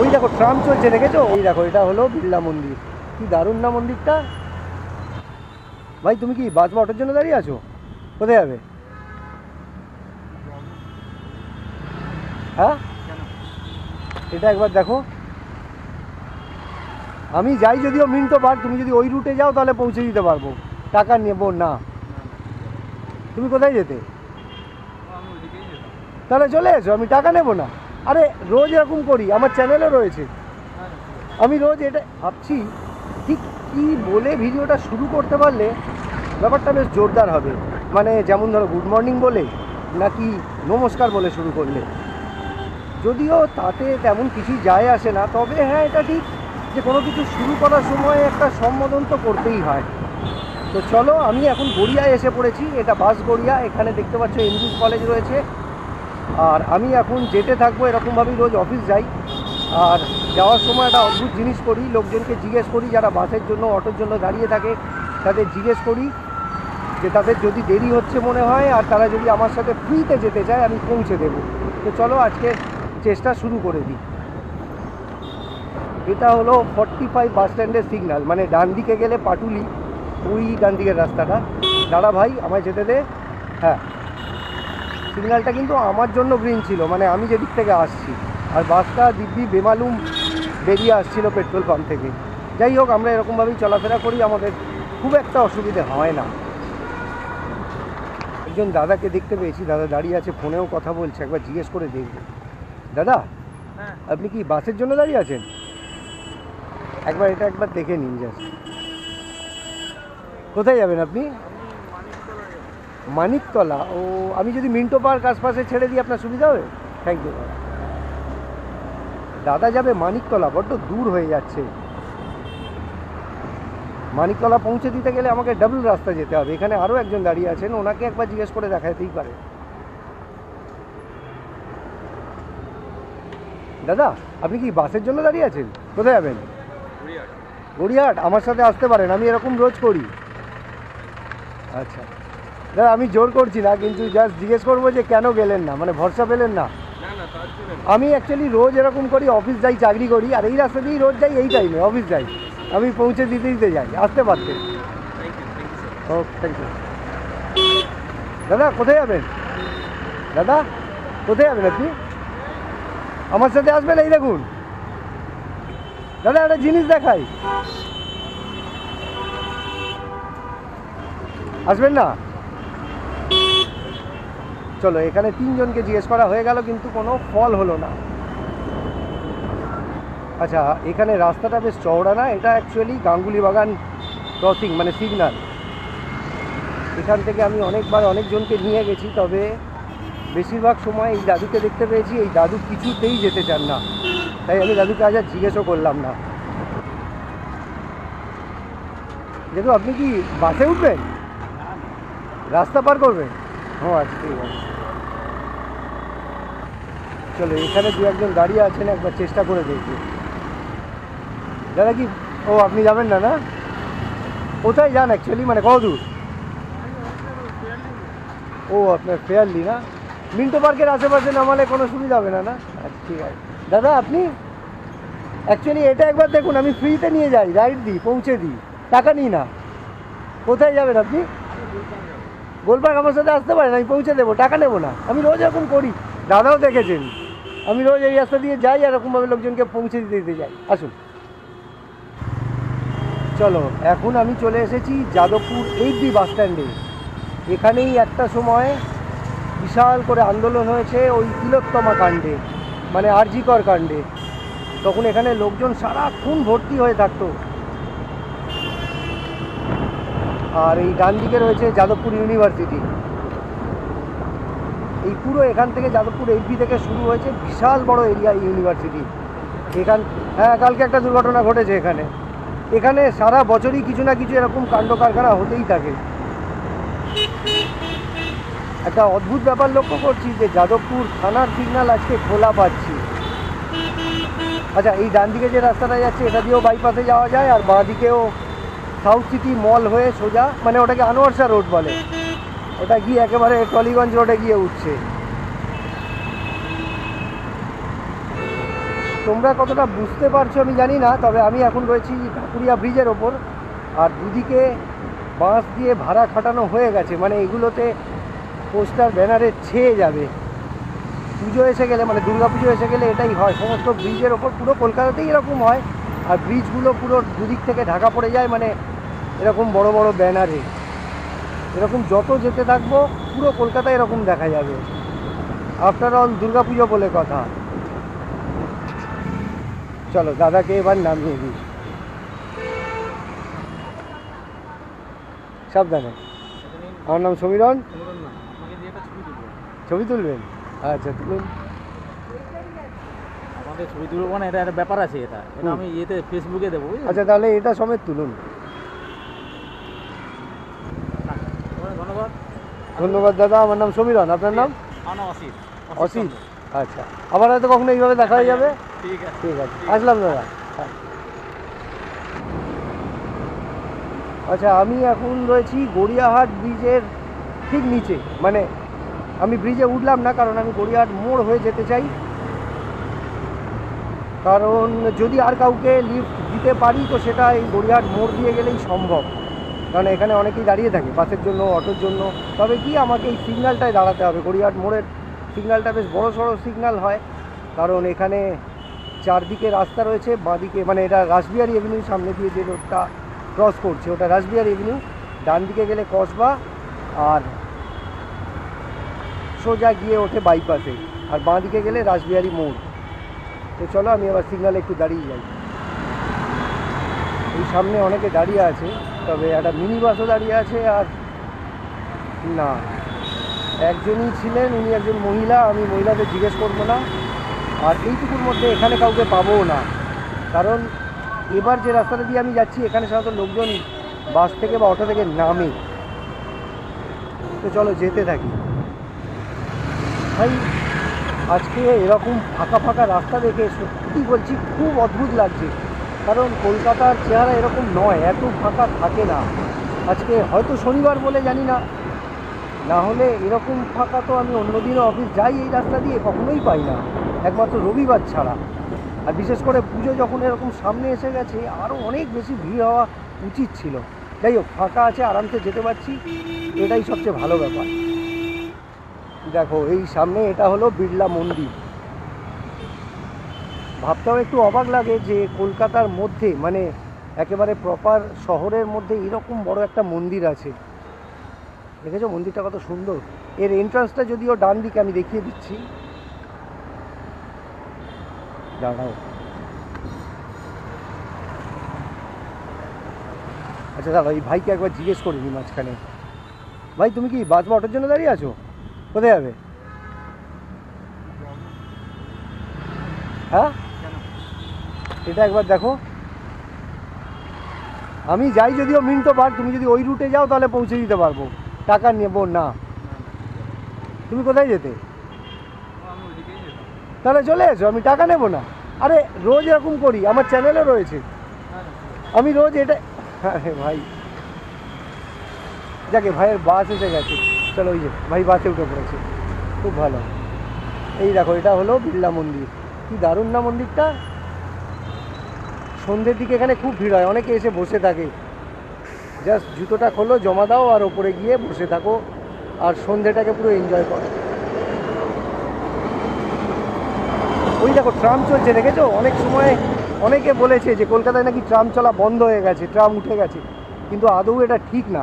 ওই দেখো ট্রাম চলছে, দেখেছো? ওই দেখো, এটা হলো বিড়লা মন্দির। কি দারুণ না মন্দিরটা! ভাই তুমি কি বাস বা অটোর জন্য দাঁড়িয়ে আছো? কোথায় যাবে? হ্যাঁ, এটা একবার দেখো। আমি যাই যদিও মিন্টো পার্ক, তুমি যদি ওই রুটে যাও তাহলে পৌঁছে দিতে পারবো, টাকা নেব না। তুমি কোথায় যেতে? তাহলে চলে এসো, আমি টাকা নেব না। আরে রোজ এরকম করি, আমার চ্যানেলও রয়েছে। আমি রোজ এটা ভাবছি ঠিক কী বলে ভিডিওটা শুরু করতে পারলে ব্যাপারটা বেশ জোরদার হবে। মানে যেমন ধরো গুড মর্নিং বলে, নাকি নমস্কার বলে শুরু করলে। যদিও তাতে তেমন কিছুই যায় আসে না, তবে হ্যাঁ এটা ঠিক যে কোনো কিছু শুরু করার সময় একটা সম্বোধন তো করতেই হয়। তো চলো, আমি এখন গড়িয়ায় এসে পড়েছি। এটা বাস গড়িয়া। এখানে দেখতে পাচ্ছ এমজি কলেজ রয়েছে। আর আমি এখন যেতে থাকবো, এরকমভাবেই রোজ অফিস যাই। আর যাওয়ার সময় একটা অদ্ভুত জিনিস করি, লোকজনকে জিজ্ঞেস করি যারা বাসের জন্য অটোর জন্য দাঁড়িয়ে থাকে, তাদের জিজ্ঞেস করি যে তাদের যদি দেরি হচ্ছে মনে হয় আর তারা যদি আমার সাথে ফ্রিতে যেতে চায়, আমি পৌঁছে দেবো। তো চলো আজকে চেষ্টা শুরু করে দিই। এটা হলো 45 বাস স্ট্যান্ডের সিগন্যাল, মানে ডান দিকে গেলে পাটুলি, ওই ডান দিকের রাস্তাটা। দাঁড়া ভাই, আমায় যেতে দে। হ্যাঁ, সিগন্যালটা কিন্তু আমার জন্য গ্রিন ছিল, মানে আমি যেদিক থেকে আসছি। আর বাসটা দিব্যি বেমালুম বেরিয়ে আসছিল পেট্রোল পাম্প থেকে। যাই হোক, আমরা এরকমভাবেই চলাফেরা করি, আমাদের খুব একটা অসুবিধে হয় না। একজন দাদাকে দেখতে পেয়েছি, দাদা দাঁড়িয়ে আছে, ফোনেও কথা বলছে, একবার জিজ্ঞেস করে দেখব। দাদা, আপনি কি বাসের জন্য দাঁড়িয়ে আছেন? একবার এটা একবার দেখে নিন জাস্ট। কোথায় যাবেন আপনি? মানিকতলা। ও, আমি যদি মিন্টো পার্ক আশপাশে ছেড়ে দিই আপনার সুবিধা হবে? Thank you. দাদা যাবে মানিকতলা, বড্ড দূর হয়ে যাচ্ছে। মানিকতলা পৌঁছে দিতে গেলে আমাকে ডাবল রাস্তা যেতে হবে। এখানে আরও একজন দাঁড়িয়ে আছেন, ওনাকে একবার জিজ্ঞেস করে দেখাতেই পারে। দাদা, আপনি কি বাসের জন্য দাঁড়িয়ে আছেন? কোথায় যাবেন? গড়িয়াহাট। আমার সাথে আসতে পারেন, আমি এরকম রোজ করি। আচ্ছা দাদা, আমি জোর করছি না, কিন্তু জাস্ট জিজ্ঞেস করবো যে কেন গেলেন না, মানে ভরসা পেলেন না। আমি অ্যাকচুয়ালি রোজ এরকম করি, অফিস যাই, চাকরি করি, আর এই রাস্তা দিয়েই রোজ যাই, এই টাইমে অফিস যাই। আমি পৌঁছে দিতে দিতে যাই, আসতে পারতেন। ওকে, থ্যাংক ইউ। দাদা কোথায় যাবেন? দাদা কোথায় যাবেন আপনি? আমার সাথে আসবেন? এই দেখুন দাদা, একটা জিনিস দেখাই, আসবেন না? চলো, এখানে তিনজনকে জিজ্ঞেস করা হয়ে গেল, কিন্তু কোনো ফল হলো না। আচ্ছা, এখানে রাস্তাটা বেশ চওড়া না, এটা অ্যাকচুয়ালি গাঙ্গুলি বাগান ক্রসিং, মানে সিগন্যাল। এখান থেকে আমি অনেকবার অনেকজনকে নিয়ে গেছি, তবে বেশিরভাগ সময় এই দাদুকে দেখতে পেয়েছি, এই দাদু কিছুতেই যেতে চান না। তাই আমি দাদুকে আজ আর জিজ্ঞেসও করলাম না। দেখো, আপনি কি বাসে উঠবেন? রাস্তা পার করবেন? ও আচ্ছা, ঠিক আছে। চলো, এখানে দু একজন দাঁড়িয়ে আছেন, একবার চেষ্টা করে দেখবো। দাদা কি, ও আপনি যাবেন না? না, কোথায় যান অ্যাকচুয়ালি, মানে কত দূর? ও আপনার ফেয়ারলি না, মিন্টো পার্কের আশেপাশে নামালে কোনো সুবিধা হবে না? না, আচ্ছা ঠিক আছে। দাদা আপনি অ্যাকচুয়ালি এটা একবার দেখুন, আমি ফ্রিতে নিয়ে যাই, রাইড দিই, পৌঁছে দিই, টাকা নিই না। কোথায় যাবেন আপনি? গোলপার্ক। আমার সাথে আসতে পারেন, আমি পৌঁছে দেবো, টাকা নেবো না। আমি রোজ এরকম করি, দাদাও দেখেছেন, আমি রোজ এই রাস্তা দিয়ে যাই, এরকমভাবে লোকজনকে পৌঁছে দিতে দিতে যাই। আসুন। চলো, এখন আমি চলে এসেছি যাদবপুর 8B বাস স্ট্যান্ডে। এখানেই একটা সময় বিশাল করে আন্দোলন হয়েছে ওই তিলোত্তমা কাণ্ডে, মানে আরজি কর কাণ্ডে। তখন এখানে লোকজন সারাক্ষণ ভর্তি হয়ে থাকতো। আর এই ডান দিকে রয়েছে যাদবপুর ইউনিভার্সিটি। এই পুরো এখান থেকে যাদবপুর 8B থেকে শুরু হয়েছে, বিশাল বড় এরিয়া ইউনিভার্সিটি। হ্যাঁ, কালকে একটা দুর্ঘটনা ঘটেছে এখানে। এখানে সারা বছরই কিছু না কিছু এরকম কাণ্ড কারখানা হতেই থাকে। একটা অদ্ভুত ব্যাপার লক্ষ্য করছি যে যাদবপুর থানার সিগন্যাল আজকে খোলা পাচ্ছি। আচ্ছা, এই ডান দিকে যে রাস্তাটা যাচ্ছে এটা দিয়েও বাইপাসে যাওয়া যায়, আর বাঁ দিকেও সাউথ সিটি মল হয়ে সোজা, মানে ওটাকে আনোয়ার শাহ রোড বলে, ওটা গিয়ে একেবারে টলিগঞ্জ রোডে গিয়ে উঠছে। তোমরা কতটা বুঝতে পারছো আমি জানি না, তবে আমি এখন রয়েছি ঢাকুরিয়া ব্রিজের ওপর। আর দুদিকে বাঁশ দিয়ে ভাড়া খাটানো হয়ে গেছে, মানে এগুলোতে পোস্টার ব্যানারে ছেয়ে যাবে। পুজো এসে গেলে, মানে দুর্গা পুজো এসে গেলে এটাই হয়, সমস্ত ব্রিজের ওপর পুরো কলকাতাতেই এরকম হয়। আর ব্রিজগুলো পুরো দুদিক থেকে ঢাকা পড়ে যায়, মানে এরকম বড় বড় ব্যানারে। এরকম যত যেতে থাকবো পুরো কলকাতায় এরকম দেখা যাবে। আফটার অল দুর্গা পুজো বলে কথা। চলো দাদাকে এবার নামিয়ে দিই, সাবধানে। আমার নাম সমীরণ। ছবি তুলবেন? আচ্ছা তুলুন। আমাদের ছবি তুলবো মানে এটা একটা ব্যাপার আছে, এটা আমি ইয়েতে ফেসবুকে দেবো। আচ্ছা তাহলে এটা সমেত তুলুন। ধন্যবাদ। ধন্যবাদ দাদা। আমার নাম সমীরণ, আপনার নাম? আমার নাম অসিত। অসিত, আচ্ছা। আবার হয়তো কখনো এইভাবে দেখা হয়ে যাবে। ঠিক আছে, ঠিক আছে, আসলাম দাদা। আচ্ছা, আমি এখন রয়েছি গড়িয়াহাট ব্রিজের ঠিক নিচে, মানে আমি ব্রিজে উঠলাম না, কারণ আমি গড়িয়াহাট মোড় হয়ে যেতে চাই। কারণ যদি আর কাউকে লিফট দিতে পারি তো সেটা এই গড়িয়াহাট মোড় দিয়ে গেলেই সম্ভব, কারণ এখানে অনেকেই দাঁড়িয়ে থাকে বাসের জন্য, অটোর জন্য। তবে কি আমাকে এই সিগন্যালটায় দাঁড়াতে হবে। গড়িয়াহাট মোড়ের সিগন্যালটা বেশ বড় সড়ো সিগন্যাল হয়, কারণ এখানে চারদিকে রাস্তা রয়েছে। বাঁদিকে, মানে এটা রাসবিহারী এভিনিউ সামনে দিয়ে যে রোডটা ক্রস করছে ওটা রাসবিহারী এভিনিউ, ডান দিকে গেলে কসবা, আর সোজা গিয়ে ওঠে বাইপাসে, আর বাঁ দিকে গেলে রাসবিহারী মোড়। তো চলো আমি আবার সিগন্যালে একটু দাঁড়িয়ে যাই। এই সামনে অনেকে দাঁড়িয়ে আছে, তবে একটা মিনি বাসও দাঁড়িয়ে আছে। আর না, একজনই ছিলেন, উনি একজন মহিলা, আমি মহিলাদের জিজ্ঞেস করবো না। আর এইটুকুর মধ্যে এখানে কাউকে পাবও না, কারণ এবার যে রাস্তাটা দিয়ে আমি যাচ্ছি এখানে সাধারণত লোকজন বাস থেকে বা অটো থেকে নামে। তো চলো যেতে থাকি। ভাই আজকে এরকম ফাঁকা ফাঁকা রাস্তা দেখে সত্যি বলছি খুব অদ্ভুত লাগছে, কারণ কলকাতার চেহারা এরকম নয়, এত ফাঁকা থাকে না। আজকে হয়তো শনিবার বলে জানি না, না হলে এরকম ফাঁকা তো আমি অন্যদিনও অফিস যাই এই রাস্তা দিয়ে কখনোই পাই না, একমাত্র রবিবার ছাড়া। আর বিশেষ করে পুজো যখন এরকম সামনে এসে গেছে আরও অনেক বেশি ভিড় হওয়া উচিত ছিল। যাই হোক, ফাঁকা আছে, আরামসে যেতে পারছি, এটাই সবচেয়ে ভালো ব্যাপার। দেখো এই সামনে এটা হলো বিড়লা মন্দির। ভাবতেও একটু অবাক লাগে যে কলকাতার মধ্যে, মানে একেবারে প্রপার শহরের মধ্যে এরকম বড় একটা মন্দির আছে। দেখেছো মন্দিরটা কত সুন্দর। এর এন্ট্রান্সটা যদিও ডান দিকে, আমি দেখিয়ে দিচ্ছি, দাঁড়াও। আচ্ছা দাদা, এই ভাইকে একবার জিজ্ঞেস করিনি মাঝখানে। ভাই তুমি কি বাস বা অটোর জন্য দাঁড়িয়ে আছো? কোথায় যাবে? হ্যাঁ, এটা একবার দেখো। আমি যাই যদিও মিন্টো বার, তুমি যদি ওই রুটে যাও তাহলে পৌঁছে দিতে পারবো, টাকা নেবো না। তুমি কোথায় যেতে? তাহলে চলে এসো, আমি টাকা নেবো না। আরে রোজ এরকম করি, আমার চ্যানেলে রয়েছে, আমি রোজ এটা। আরে ভাই, যাকে ভাইয়ের বাস এসে গেছে, চলো ওই যে ভাই বাসে উঠে পড়েছে, খুব ভালো। এই দেখো এটা হলো বিড়লা মন্দির, কি দারুণ না মন্দিরটা। সন্ধ্যের দিকে এখানে খুব ভিড় হয়, অনেকে এসে বসে থাকে, জাস্ট জুতোটা খোলো, জমা দাও, আর ওপরে গিয়ে বসে থাকো, আর সন্ধ্যেটাকে পুরো এনজয় করো। ওই দেখো ট্রাম চলছে, দেখেছো? অনেক সময় অনেকে বলেছে যে কলকাতায় নাকি ট্রাম চলা বন্ধ হয়ে গেছে, ট্রাম উঠে গেছে, কিন্তু আদৌ এটা ঠিক না।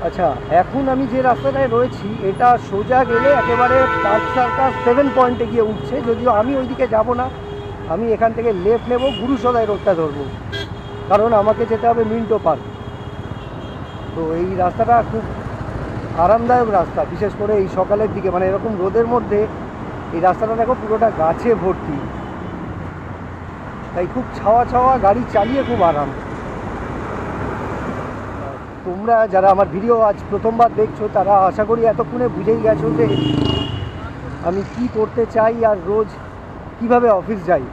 আচ্ছা, এখন আমি যে রাস্তাটায় রয়েছি এটা সোজা গেলে একেবারে পার্ক সার্কাস 7 পয়েন্টে গিয়ে উঠছে, যদিও আমি ওইদিকে যাব না, আমি এখান থেকে লেফট নেব, গুরুসদাই রোডটা ধরবো, কারণ আমাকে যেতে হবে মিন্টো পার্ক। তো এই রাস্তাটা খুব আরামদায়ক রাস্তা, বিশেষ করে এই সকালের দিকে, মানে এরকম রোদের মধ্যে এই রাস্তাটা দেখো পুরোটা গাছে ভর্তি, তাই খুব ছাওয়া ছাওয়া, গাড়ি চালিয়ে খুব আরাম। তোমরা যারা আমার ভিডিও আজ প্রথমবার দেখছো তারা আশা করি এতক্ষণে বুঝেই গেছো যে আমি কি করতে চাই আর রোজ কিভাবে অফিস যাই।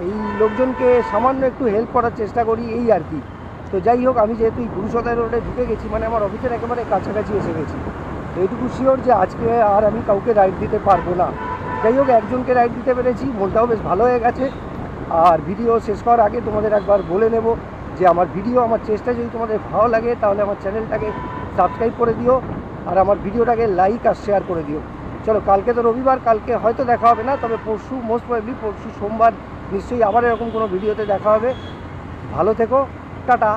এই লোকজনকে সামান্য একটু হেল্প করার চেষ্টা করি, এই আর কি। তো যাই হোক, আমি যেহেতু এই গুরুসদাই রোডে ঢুকে গেছি, মানে আমার অফিসের একেবারে কাছাকাছি এসে গেছি, তো এইটুকু শিওর যে আজকে আর আমি কাউকে রাইড দিতে পারবো না, যাই হোক, একজনকে রাইড দিতে পেরেছি, মনটাও বেশ ভালো হয়ে গেছে। আর ভিডিও শেষ করার আগে তোমাদের একবার বলে নেব যে আমার ভিডিও, আমার চেষ্টা যদি তোমাদের ভালো লাগে তাহলে আমার চ্যানেলটাকে সাবস্ক্রাইব করে দিও, আর আমার ভিডিওটাকে লাইক আর শেয়ার করে দিও। চলো, কালকে তো রবিবার, কালকে হয়তো দেখা হবে না, তবে পরশু, মোস্ট প্রবাবলি পরশু সোমবার নিশ্চয়ই আবার এরকম কোনো ভিডিওতে দেখা হবে। ভালো থেকো, টাটা।